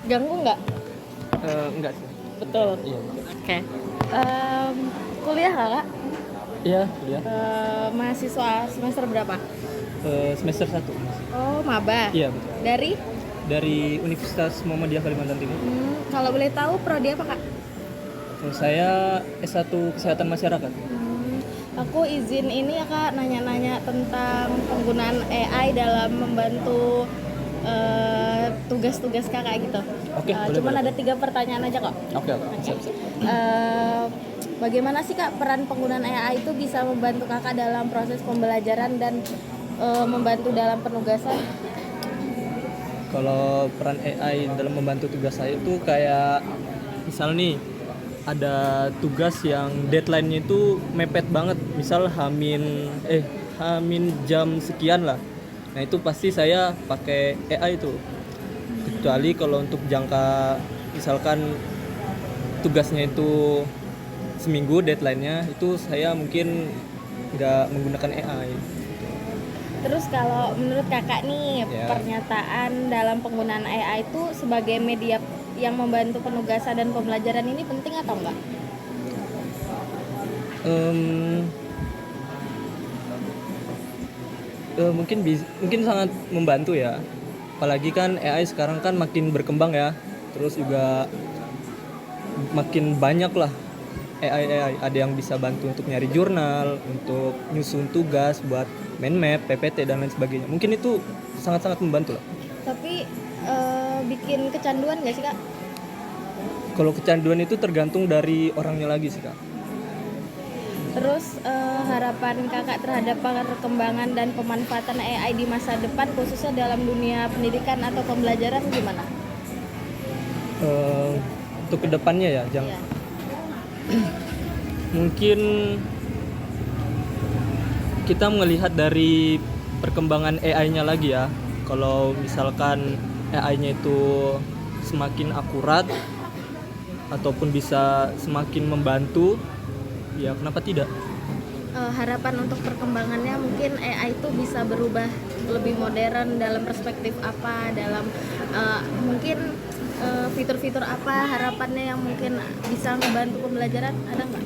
Ganggu nggak? Enggak sih. Betul. Iya. Oke. Kuliah Kakak? Iya, kuliah. Mahasiswa semester berapa? Semester 1 masih. Oh, maba. Iya, betul. Dari Universitas Muhammadiyah Kalimantan Timur. Kalau boleh tahu prodi apa, Kak? Kalau saya S1 Kesehatan Masyarakat. Aku izin ini ya, Kak, nanya-nanya tentang penggunaan AI dalam membantu tugas-tugas Kakak gitu. Oke, Cuman boleh. ada 3 pertanyaan aja kok. Oke. Siap. Bagaimana sih, Kak, peran penggunaan AI itu bisa membantu Kakak dalam proses pembelajaran dan membantu dalam penugasan? Kalau peran AI dalam membantu tugas saya itu kayak misal nih ada tugas yang deadline-nya itu mepet banget, misal hamin jam sekian lah. Nah itu pasti saya pakai AI itu. Kecuali kalau untuk jangka misalkan tugasnya itu seminggu deadline-nya, itu saya mungkin nggak menggunakan AI. Terus kalau menurut Kakak nih, Ya. pernyataan dalam penggunaan AI itu sebagai media yang membantu penugasan dan pembelajaran ini penting atau enggak? Mungkin sangat membantu ya. Apalagi kan AI sekarang kan makin berkembang ya. Terus juga makin banyak lah AI. Ada yang bisa bantu untuk nyari jurnal, untuk nyusun tugas buat mind map, PPT dan lain sebagainya. Mungkin itu sangat-sangat membantu lah. Tapi bikin kecanduan nggak sih, Kak? Kalau kecanduan itu tergantung dari orangnya lagi sih, Kak. Terus harapan Kakak terhadap perkembangan dan pemanfaatan AI di masa depan khususnya dalam dunia pendidikan atau pembelajaran gimana? Untuk kedepannya ya, Iya. mungkin kita melihat dari perkembangan AI-nya lagi ya. Kalau misalkan AI-nya itu semakin akurat ataupun bisa semakin membantu, ya kenapa tidak? Harapan untuk perkembangannya mungkin AI itu bisa berubah lebih modern dalam perspektif apa, dalam mungkin fitur-fitur apa harapannya yang mungkin bisa membantu pembelajaran, ada nggak?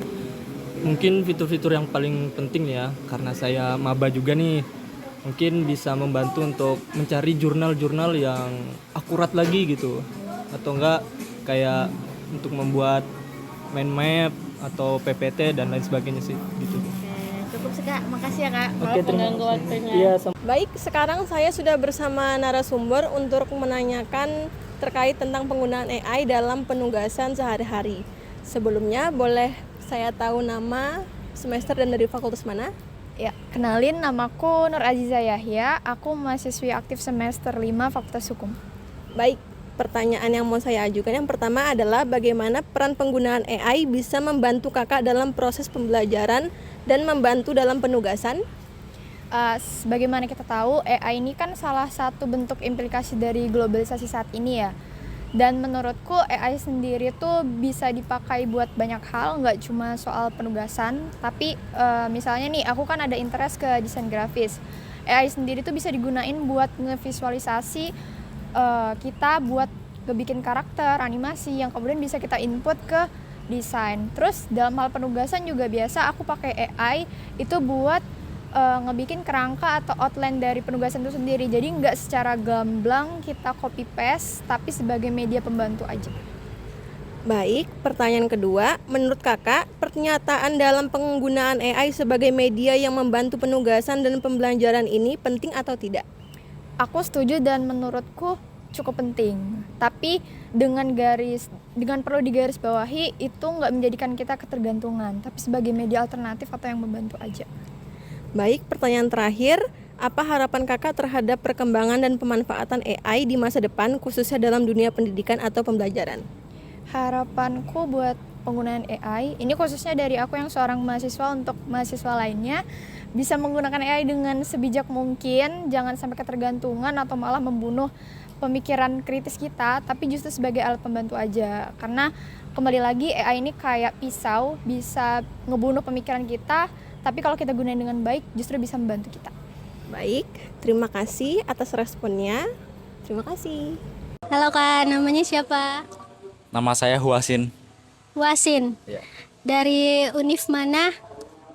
Mungkin fitur-fitur yang paling penting ya, karena saya maba juga nih, mungkin bisa membantu untuk mencari jurnal-jurnal yang akurat lagi gitu, atau enggak kayak untuk membuat mind map atau PPT dan lain sebagainya sih gitu. Cukup sih, Kak, makasih ya, Kak. Oke, terima Mengganggu kasih. waktunya. Iya, Baik, sekarang saya sudah bersama narasumber untuk menanyakan terkait tentang penggunaan AI dalam penugasan sehari-hari. Sebelumnya, boleh saya tahu nama, semester, dan dari fakultas mana? Ya, kenalin, namaku Nur Aziza Yahya, aku mahasiswi aktif semester 5 Fakultas Hukum. Baik, pertanyaan yang mau saya ajukan yang pertama adalah bagaimana peran penggunaan AI bisa membantu kakak dalam proses pembelajaran dan membantu dalam penugasan? Sebagaimana kita tahu, AI ini kan salah satu bentuk implikasi dari globalisasi saat ini ya. Dan menurutku AI sendiri tuh bisa dipakai buat banyak hal, nggak cuma soal penugasan. Tapi misalnya nih, aku kan ada interest ke desain grafis. AI sendiri tuh bisa digunain buat ngevisualisasi kita buat ngebikin karakter, animasi yang kemudian bisa kita input ke desain. Terus dalam hal penugasan juga biasa aku pakai AI itu buat ngebikin kerangka atau outline dari penugasan itu sendiri. Jadi nggak secara gamblang kita copy paste, tapi sebagai media pembantu aja. Baik, pertanyaan kedua, menurut kakak, pernyataan dalam penggunaan AI sebagai media yang membantu penugasan dan pembelajaran ini penting atau tidak? Aku setuju dan menurutku cukup penting. Tapi dengan perlu digarisbawahi itu nggak menjadikan kita ketergantungan, tapi sebagai media alternatif atau yang membantu aja. Baik, pertanyaan terakhir, apa harapan kakak terhadap perkembangan dan pemanfaatan AI di masa depan khususnya dalam dunia pendidikan atau pembelajaran? Harapanku buat penggunaan AI, ini khususnya dari aku yang seorang mahasiswa untuk mahasiswa lainnya, bisa menggunakan AI dengan sebijak mungkin, jangan sampai ketergantungan atau malah membunuh pemikiran kritis kita, tapi justru sebagai alat pembantu aja. Karena kembali lagi AI ini kayak pisau, bisa ngebunuh pemikiran kita, tapi kalau kita gunain dengan baik justru bisa membantu kita. Baik, terima kasih atas responnya. Terima kasih. Halo Kak, namanya siapa? Nama saya Huasin, Wasin. Ya. Dari univ mana?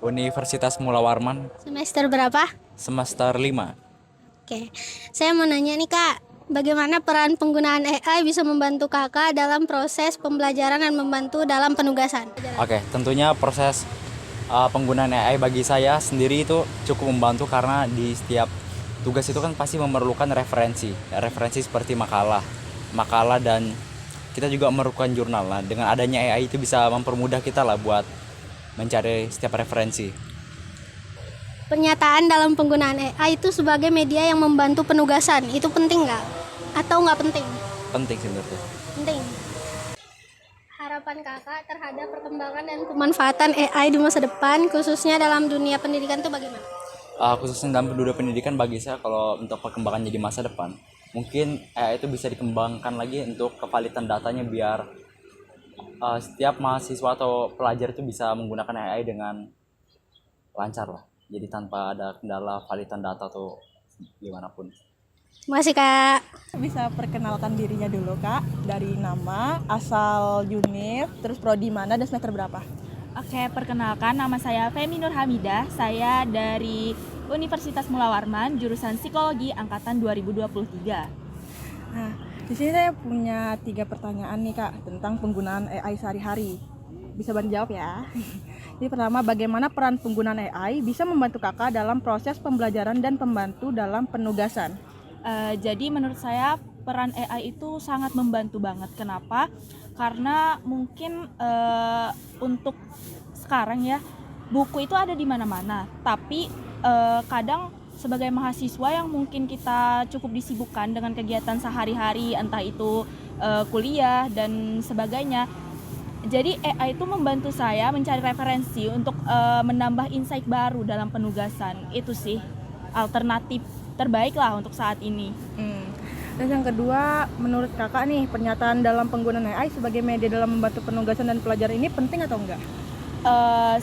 Universitas Mula Warman, Semester berapa? semester 5. Oke, saya mau nanya nih Kak, bagaimana peran penggunaan AI bisa membantu Kakak dalam proses pembelajaran dan membantu dalam penugasan? Oke, tentunya proses penggunaan AI bagi saya sendiri itu cukup membantu karena di setiap tugas itu kan pasti memerlukan referensi seperti makalah dan kita juga memerlukan jurnal. Nah, dengan adanya AI itu bisa mempermudah kita lah buat mencari setiap referensi. Pernyataan dalam penggunaan AI itu sebagai media yang membantu penugasan, itu penting nggak? Atau nggak penting? Penting sih menurutku. Penting. Harapan Kakak terhadap perkembangan dan pemanfaatan AI di masa depan, khususnya dalam dunia pendidikan itu bagaimana? Khususnya dalam dunia pendidikan bagi saya kalau untuk perkembangannya di masa depan mungkin AI itu bisa dikembangkan lagi untuk kevalitan datanya biar setiap mahasiswa atau pelajar itu bisa menggunakan AI dengan lancar lah, jadi tanpa ada kendala validan data atau gimana pun. Makasih Kak. Bisa perkenalkan dirinya dulu Kak, dari nama, asal univ, terus prodi mana dan semester berapa? Oke, perkenalkan nama saya Femi Nur Hamidah. Saya dari Universitas Mula Warman, jurusan Psikologi angkatan 2023. Nah, di sini saya punya 3 pertanyaan nih Kak tentang penggunaan AI sehari-hari. Bisa bantu jawab ya. Jadi pertama, bagaimana peran penggunaan AI bisa membantu Kakak dalam proses pembelajaran dan membantu dalam penugasan? Jadi menurut saya peran AI itu sangat membantu banget. Kenapa? Karena mungkin untuk sekarang ya buku itu ada di mana-mana. Tapi kadang sebagai mahasiswa yang mungkin kita cukup disibukkan dengan kegiatan sehari-hari, entah itu kuliah dan sebagainya. Jadi AI itu membantu saya mencari referensi untuk menambah insight baru dalam penugasan. Itu sih alternatif terbaik lah untuk saat ini. Dan yang kedua, menurut Kakak nih, pernyataan dalam penggunaan AI sebagai media dalam membantu penugasan dan pelajaran ini penting atau enggak?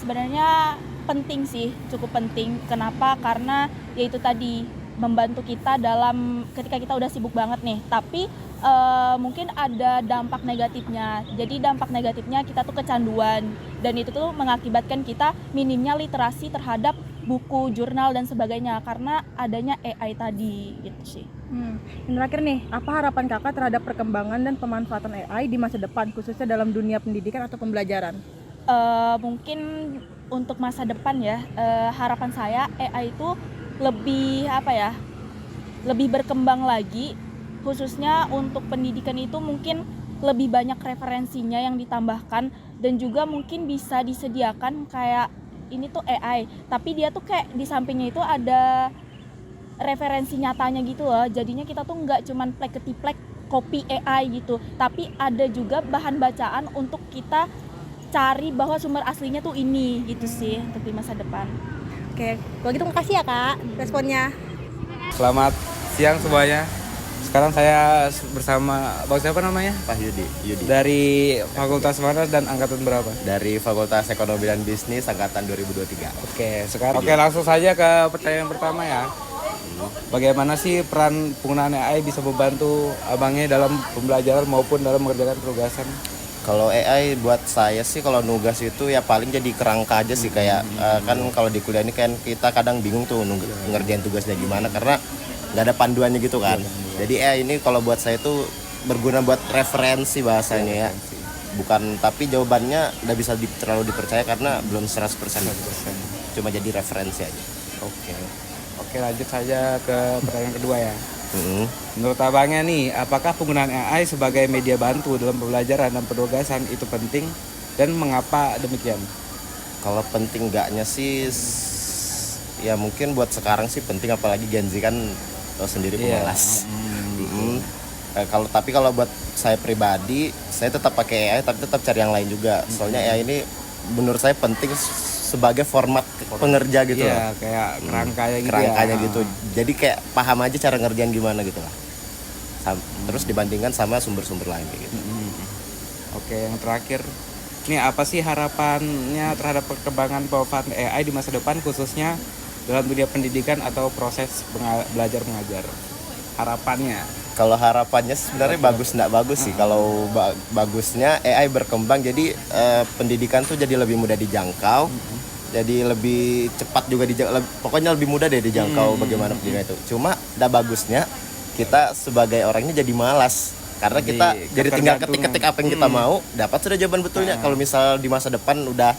Sebenarnya penting sih, cukup penting. Kenapa? Karena yaitu tadi membantu kita dalam ketika kita udah sibuk banget nih. Tapi mungkin ada dampak negatifnya. Jadi dampak negatifnya kita tuh kecanduan dan itu tuh mengakibatkan kita minimnya literasi terhadap buku, jurnal dan sebagainya karena adanya AI tadi gitu sih. Yang terakhir nih, apa harapan Kakak terhadap perkembangan dan pemanfaatan AI di masa depan khususnya dalam dunia pendidikan atau pembelajaran? Mungkin untuk masa depan ya, harapan saya AI itu lebih berkembang lagi, khususnya untuk pendidikan itu mungkin lebih banyak referensinya yang ditambahkan dan juga mungkin bisa disediakan kayak ini tuh AI, tapi dia tuh kayak di sampingnya itu ada referensi nyatanya gitu loh. Jadinya kita tuh nggak cuman plek-ketiplek copy AI gitu, tapi ada juga bahan bacaan untuk kita cari bahwa sumber aslinya tuh ini gitu sih untuk di masa depan. Oke, kalau gitu makasih ya Kak responnya. Selamat siang semuanya. Sekarang saya bersama Bang siapa namanya? Pak Yudi. Dari Fakultas mana dan angkatan berapa? Dari Fakultas Ekonomi dan Bisnis angkatan 2023. Oke, langsung saja ke pertanyaan pertama ya. Bagaimana sih peran penggunaan AI bisa membantu abangnya dalam pembelajaran maupun dalam mengerjakan penugasan? Kalau AI buat saya sih kalau nugas itu ya paling jadi kerangka aja sih kayak kan kalau di kuliah ini kan kita kadang bingung tuh ngerjain tugasnya gimana karena nggak ada panduannya gitu kan. Jadi ini kalau buat saya itu berguna buat referensi bahasanya ya. Bukan, tapi jawabannya nggak bisa terlalu dipercaya karena belum 100%. Cuma jadi referensi aja. Oke, lanjut saja ke pertanyaan kedua ya. Menurut abangnya nih, apakah penggunaan AI sebagai media bantu dalam pembelajaran dan penugasan itu penting dan mengapa demikian? Kalau penting enggaknya sih ya mungkin buat sekarang sih penting, apalagi Gen Z kan tahu sendiri pemalas. Kalau buat saya pribadi, saya tetap pakai AI tapi tetap cari yang lain juga. Soalnya AI ini menurut saya penting sebagai format pengerja gitu Iya, loh. kayak Kerangkanya gitu. Jadi kayak paham aja cara ngerjain gimana gitu lah. Terus dibandingkan sama sumber-sumber lain kayak gitu. Oke, yang terakhir, ini apa sih harapannya terhadap perkembangan pemanfaatan AI di masa depan khususnya dalam dunia pendidikan atau proses belajar mengajar? Harapannya? Kalau harapannya sebenarnya bagus nggak bagus sih. Kalau bagusnya AI berkembang jadi pendidikan tuh jadi lebih mudah dijangkau. Jadi lebih cepat juga pokoknya lebih mudah deh dijangkau bagaimana pendidikan itu. Cuma bagusnya kita sebagai orangnya jadi malas karena kita jadi tinggal ketik-ketik apa yang kita mau, dapat sudah jawaban betulnya. Kalau misal di masa depan udah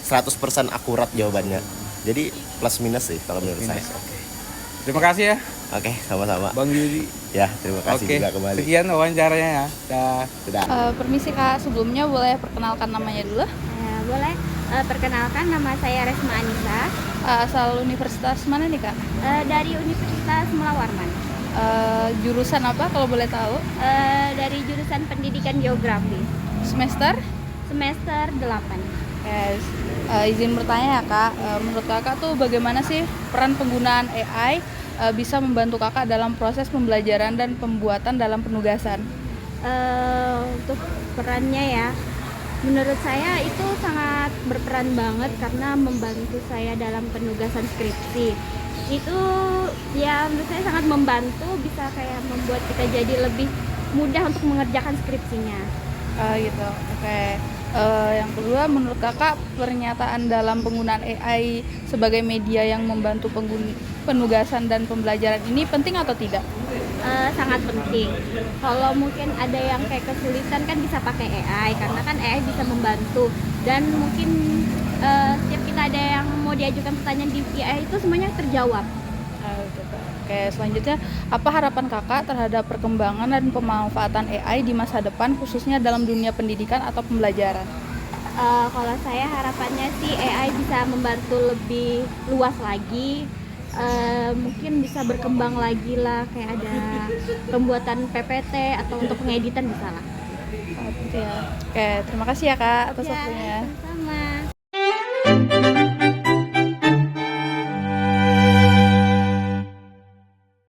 100% akurat jawabannya. Jadi plus minus sih kalau menurut saya. Terima kasih ya. Oke, sama-sama. Bang Yudi. Ya, terima kasih Oke, juga kembali. sekian wawancaranya ya. Dah. Sudah. Permisi Kak, sebelumnya boleh perkenalkan namanya dulu? Boleh. Perkenalkan, nama saya Resma Anissa. Asal universitas mana nih Kak? Dari Universitas Mula Warman. Jurusan apa kalau boleh tahu? Dari jurusan Pendidikan Geografi. Semester? Semester 8. Yes. Izin bertanya ya Kak, menurut Kakak tuh bagaimana sih peran penggunaan AI bisa membantu Kakak dalam proses pembelajaran dan pembuatan dalam penugasan? Untuk perannya ya, menurut saya itu sangat berperan banget karena membantu saya dalam penugasan skripsi. Itu ya menurut saya sangat membantu, bisa kayak membuat kita jadi lebih mudah untuk mengerjakan skripsinya. Gitu, oke. Yang kedua, menurut Kakak pernyataan dalam penggunaan AI sebagai media yang membantu penugasan dan pembelajaran ini penting atau tidak? Sangat penting. Kalau mungkin ada yang kayak kesulitan kan bisa pakai AI karena kan AI bisa membantu, dan mungkin setiap kita ada yang mau diajukan pertanyaan di AI itu semuanya terjawab. Oke, selanjutnya apa harapan Kakak terhadap perkembangan dan pemanfaatan AI di masa depan khususnya dalam dunia pendidikan atau pembelajaran? Kalau saya harapannya sih AI bisa membantu lebih luas lagi. Mungkin bisa berkembang lagi lah, kayak ada pembuatan PPT atau untuk pengeditan bisa lah. Oke, terima kasih ya Kak atas waktunya. Sama-sama.